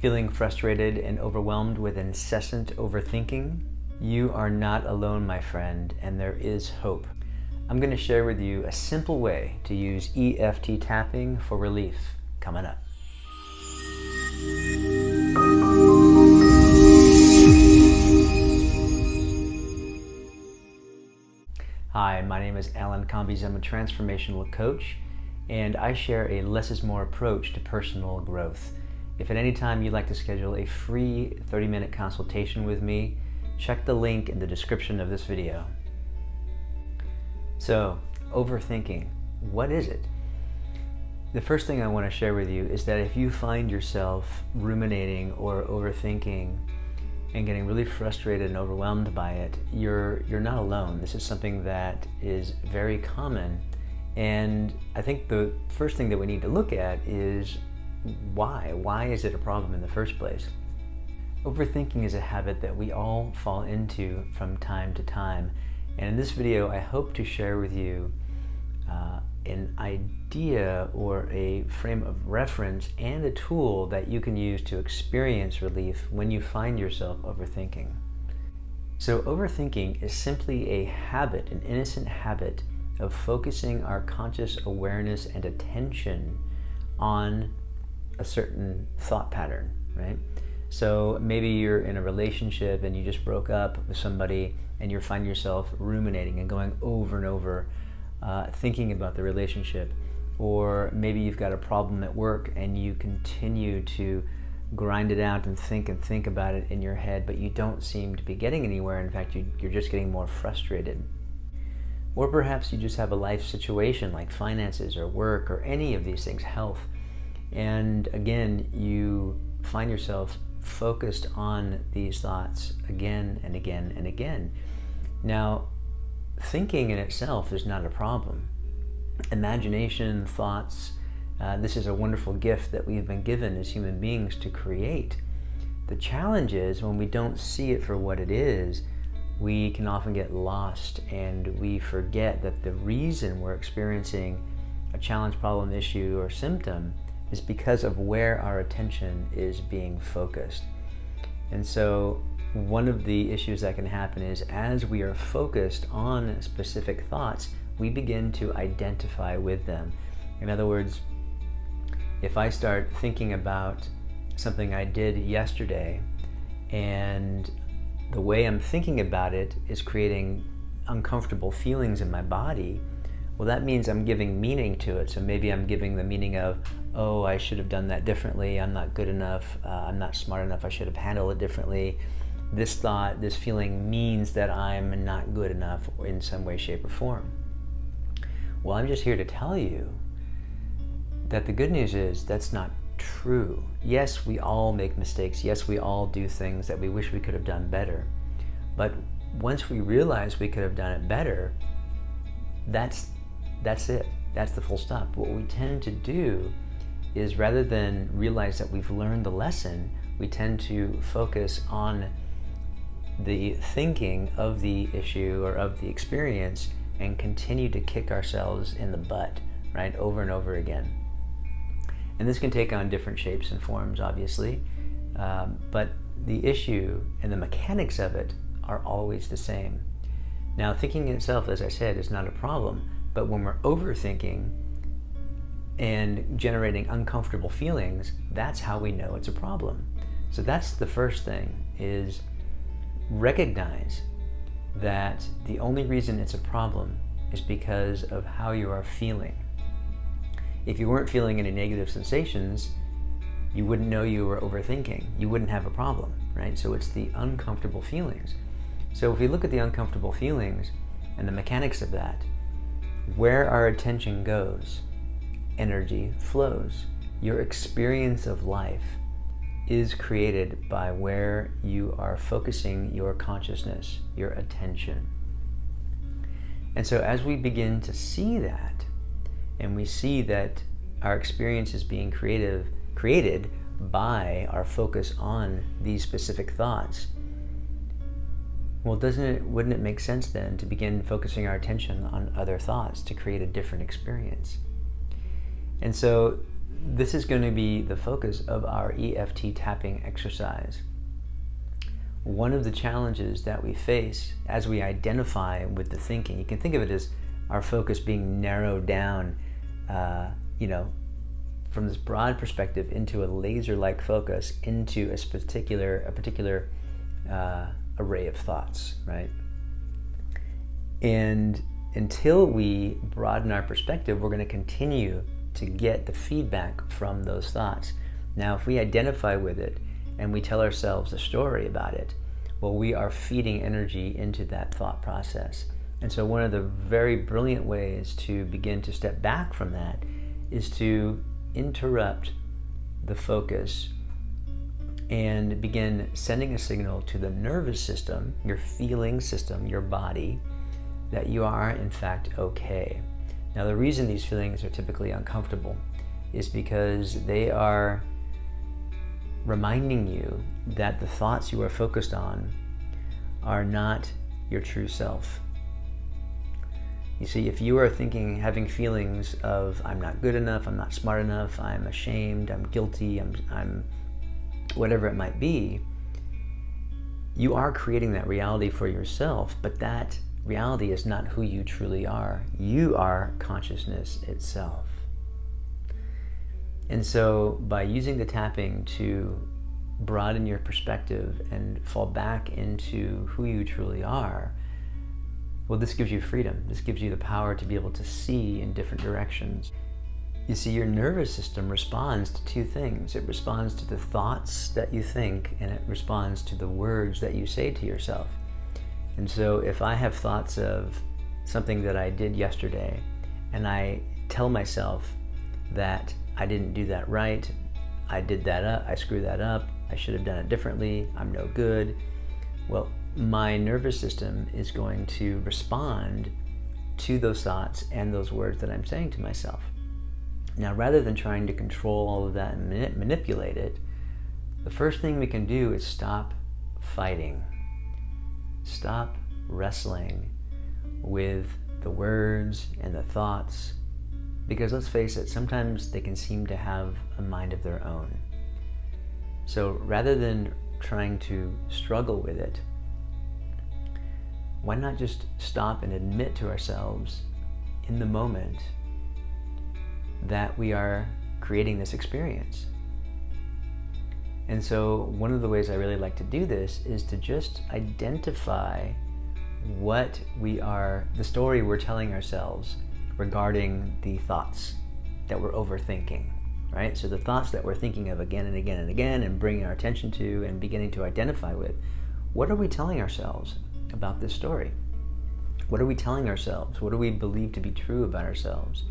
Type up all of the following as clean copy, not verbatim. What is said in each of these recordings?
Feeling frustrated and overwhelmed with incessant overthinking? You are not alone, my friend, and there is hope. I'm going to share with you a simple way to use EFT tapping for relief. Coming up. Hi, my name is Combies. I'm a transformational coach, and I share a less is more approach to personal growth. If at any time you'd like to schedule a free 30-minute consultation with me, check the link in the description of this video. So, overthinking, what is it? The first thing I want to share with you is that if you find yourself ruminating or overthinking and getting really frustrated and overwhelmed by it, you're not alone. This is something that is very common, and I think the first thing that we need to look at is why? Why is it a problem in the first place? Overthinking is a habit that we all fall into from time to time. And in this video, I hope to share with you an idea or a frame of reference and a tool that you can use to experience relief when you find yourself overthinking. So overthinking is simply a habit, an innocent habit of focusing our conscious awareness and attention on a certain thought pattern, right? So maybe you're in a relationship and you just broke up with somebody and you find yourself ruminating and going over and over thinking about the relationship. Or maybe you've got a problem at work and you continue to grind it out and think about it in your head, but you don't seem to be getting anywhere. In fact, you're just getting more frustrated. Or perhaps you just have a life situation like finances or work or any of these things, health. And again, you find yourself focused on these thoughts again and again and again. Now, thinking in itself is not a problem. Imagination, thoughts, this is a wonderful gift that we've been given as human beings to create. The challenge is when we don't see it for what it is, we can often get lost and we forget that the reason we're experiencing a challenge, problem, issue, or symptom is because of where our attention is being focused. And so one of the issues that can happen is as we are focused on specific thoughts, we begin to identify with them. In other words, if I start thinking about something I did yesterday and the way I'm thinking about it is creating uncomfortable feelings in my body, well, that means I'm giving meaning to it. So maybe I'm giving the meaning of, oh, I should have done that differently. I'm not good enough. I'm not smart enough. I should have handled it differently. This thought, this feeling means that I'm not good enough in some way, shape, or form. Well, I'm just here to tell you that the good news is that's not true. Yes, we all make mistakes. Yes, we all do things that we wish we could have done better. But once we realize we could have done it better, that's it. That's the full stop. What we tend to do is rather than realize that we've learned the lesson, we tend to focus on the thinking of the issue or of the experience and continue to kick ourselves in the butt, right, over and over again. And this can take on different shapes and forms, obviously, but the issue and the mechanics of it are always the same. Now, thinking in itself, as I said, is not a problem, but when we're overthinking and generating uncomfortable feelings, that's how we know it's a problem. So that's the first thing, is recognize that the only reason it's a problem is because of how you are feeling. If you weren't feeling any negative sensations, you wouldn't know you were overthinking. You wouldn't have a problem, right? So it's the uncomfortable feelings. So if we look at the uncomfortable feelings and the mechanics of that, where our attention goes, energy flows. Your experience of life is created by where you are focusing your consciousness, your attention. And so as we begin to see that, and we see that our experience is being created by our focus on these specific thoughts, well, wouldn't it make sense then to begin focusing our attention on other thoughts to create a different experience? And so this is going to be the focus of our EFT tapping exercise. One of the challenges that we face as we identify with the thinking, you can think of it as our focus being narrowed down, from this broad perspective into a laser-like focus into a particular array of thoughts, right? And until we broaden our perspective, we're going to continue to get the feedback from those thoughts. Now, if we identify with it and we tell ourselves a story about it, well, we are feeding energy into that thought process. And so one of the very brilliant ways to begin to step back from that is to interrupt the focus and begin sending a signal to the nervous system, your feeling system, your body, that you are in fact okay. Now, the reason these feelings are typically uncomfortable is because they are reminding you that the thoughts you are focused on are not your true self. You see, if you are having feelings of I'm not good enough, I'm not smart enough, I'm ashamed, I'm guilty, I'm whatever it might be, you are creating that reality for yourself, but that reality is not who you truly are. You are consciousness itself. And so by using the tapping to broaden your perspective and fall back into who you truly are, well, this gives you freedom. This gives you the power to be able to see in different directions. You see, your nervous system responds to two things. It responds to the thoughts that you think, and it responds to the words that you say to yourself. And so if I have thoughts of something that I did yesterday, and I tell myself that I didn't do that right, I did that up, I screwed that up, I should have done it differently, I'm no good, well, my nervous system is going to respond to those thoughts and those words that I'm saying to myself. Now, rather than trying to control all of that and manipulate it, the first thing we can do is stop fighting. Stop wrestling with the words and the thoughts, because let's face it, sometimes they can seem to have a mind of their own. So rather than trying to struggle with it, why not just stop and admit to ourselves in the moment that we are creating this experience? And so one of the ways I really like to do this is to just identify what the story we're telling ourselves regarding the thoughts that we're overthinking, right? So the thoughts that we're thinking of again and again and again and bringing our attention to and beginning to identify with, what are we telling ourselves about this story? What are we telling ourselves? What do we believe to be true about ourselves?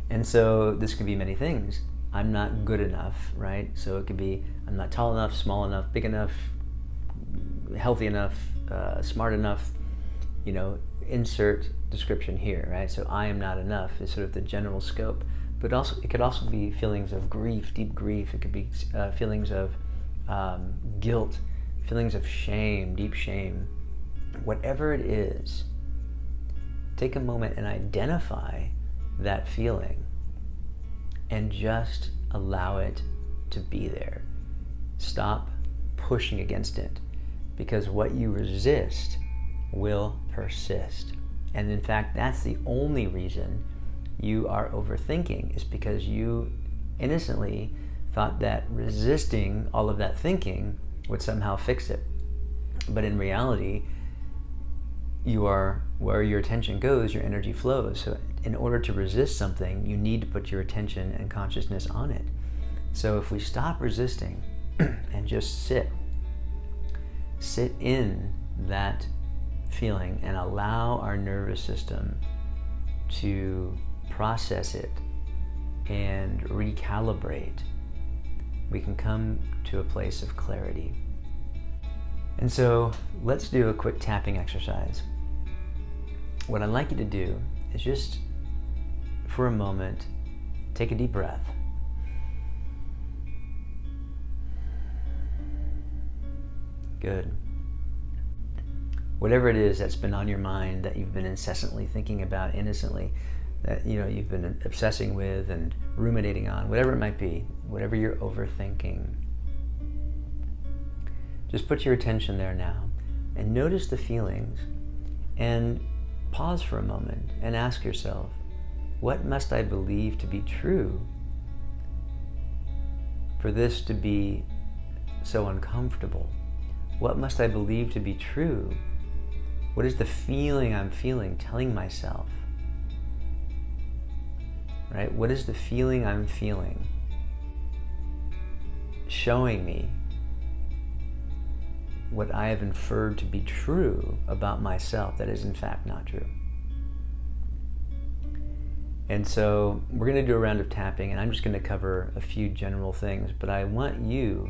And so this could be many things. I'm not good enough, right? So it could be I'm not tall enough, small enough, big enough, healthy enough, smart enough, insert description here, right? So I am not enough is sort of the general scope. But also, it could also be feelings of grief, deep grief. It could be feelings of guilt, feelings of shame, deep shame. Whatever it is, take a moment and identify that feeling and just allow it to be there. Stop pushing against it, because what you resist will persist. And in fact, that's the only reason you are overthinking, is because you innocently thought that resisting all of that thinking would somehow fix it. But in reality, you are where your attention goes, your energy flows. So in order to resist something, you need to put your attention and consciousness on it. So if we stop resisting and just sit in that feeling and allow our nervous system to process it and recalibrate, we can come to a place of clarity. And so let's do a quick tapping exercise. What I'd like you to do is just, for a moment, take a deep breath. Good. Whatever it is that's been on your mind that you've been incessantly thinking about innocently, that you've been obsessing with and ruminating on, whatever it might be, whatever you're overthinking. Just put your attention there now and notice the feelings, and pause for a moment and ask yourself, what must I believe to be true for this to be so uncomfortable? What must I believe to be true? What is the feeling I'm feeling telling myself? Right? What is the feeling I'm feeling showing me what I have inferred to be true about myself that is in fact not true? And so we're going to do a round of tapping, and I'm just going to cover a few general things, but I want you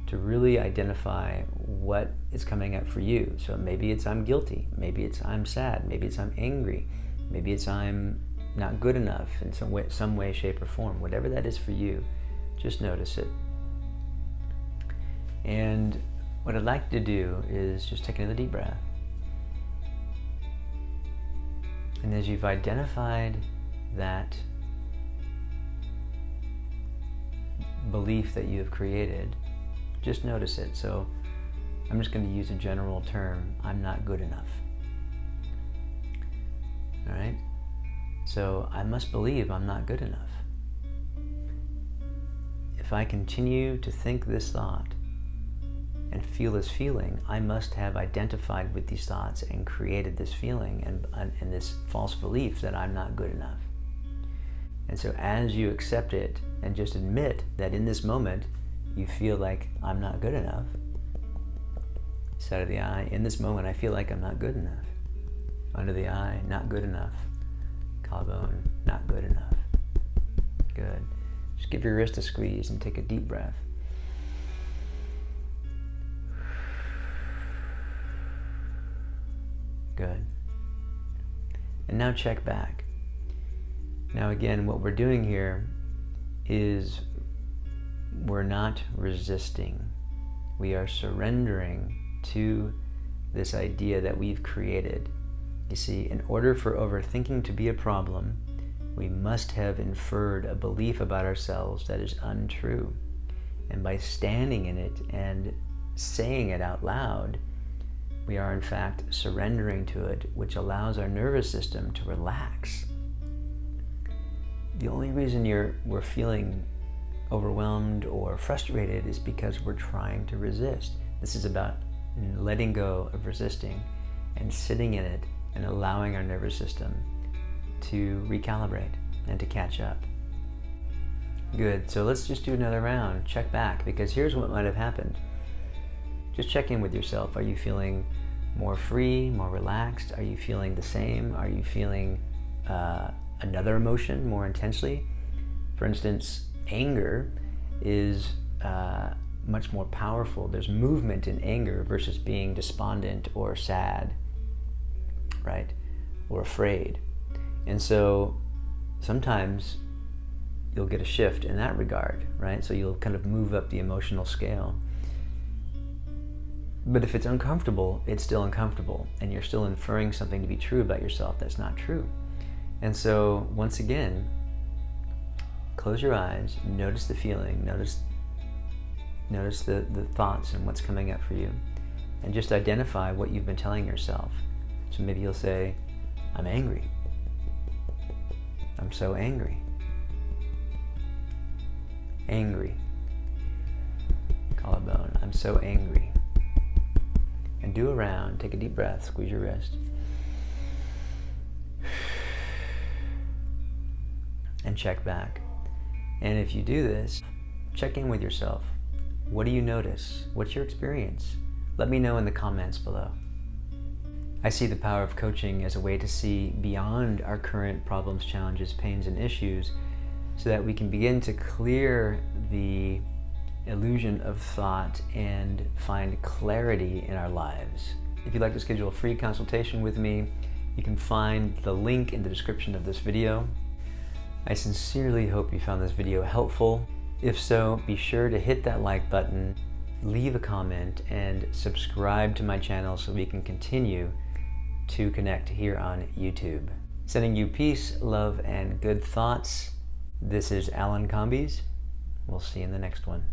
to really identify what is coming up for you. So maybe it's I'm guilty, maybe it's I'm sad, maybe it's I'm angry, maybe it's I'm not good enough in some way, shape, or form. Whatever that is for you, just notice it. And what I'd like to do is just take another deep breath. And as you've identified that belief that you have created, just notice it. So I'm just going to use a general term, I'm not good enough. All right? So I must believe I'm not good enough. If I continue to think this thought and feel this feeling, I must have identified with these thoughts and created this feeling and this false belief that I'm not good enough. And so as you accept it and just admit that in this moment you feel like I'm not good enough, side of the eye, in this moment I feel like I'm not good enough. Under the eye, not good enough. Collarbone, not good enough. Good. Just give your wrist a squeeze and take a deep breath. Good. And now check back. Now again, what we're doing here is we're not resisting. We are surrendering to this idea that we've created. You see, in order for overthinking to be a problem, we must have inferred a belief about ourselves that is untrue. And by standing in it and saying it out loud, we are in fact surrendering to it, which allows our nervous system to relax. The only reason we're feeling overwhelmed or frustrated is because we're trying to resist. This is about letting go of resisting and sitting in it and allowing our nervous system to recalibrate and to catch up. Good, so let's just do another round. Check back, because here's what might have happened. Just check in with yourself. Are you feeling more free, more relaxed? Are you feeling the same? Are you feeling another emotion more intensely? For instance, anger is much more powerful. There's movement in anger versus being despondent or sad, right? Or afraid. And so sometimes you'll get a shift in that regard, right? So you'll kind of move up the emotional scale. But if it's uncomfortable, it's still uncomfortable, and you're still inferring something to be true about yourself that's not true. And so once again, close your eyes, notice the feeling, notice the thoughts and what's coming up for you, and just identify what you've been telling yourself. So maybe you'll say, I'm angry. I'm so angry. Angry. Collarbone, I'm so angry. And do a round, take a deep breath, squeeze your wrist. And check back. And if you do this, check in with yourself. What do you notice? What's your experience? Let me know in the comments below. I see the power of coaching as a way to see beyond our current problems, challenges, pains, and issues, so that we can begin to clear the illusion of thought and find clarity in our lives. If you'd like to schedule a free consultation with me, you can find the link in the description of this video. I sincerely hope you found this video helpful. If so, be sure to hit that like button, leave a comment, and subscribe to my channel so we can continue to connect here on YouTube. Sending you peace, love, and good thoughts. This is Alan Combies. We'll see you in the next one.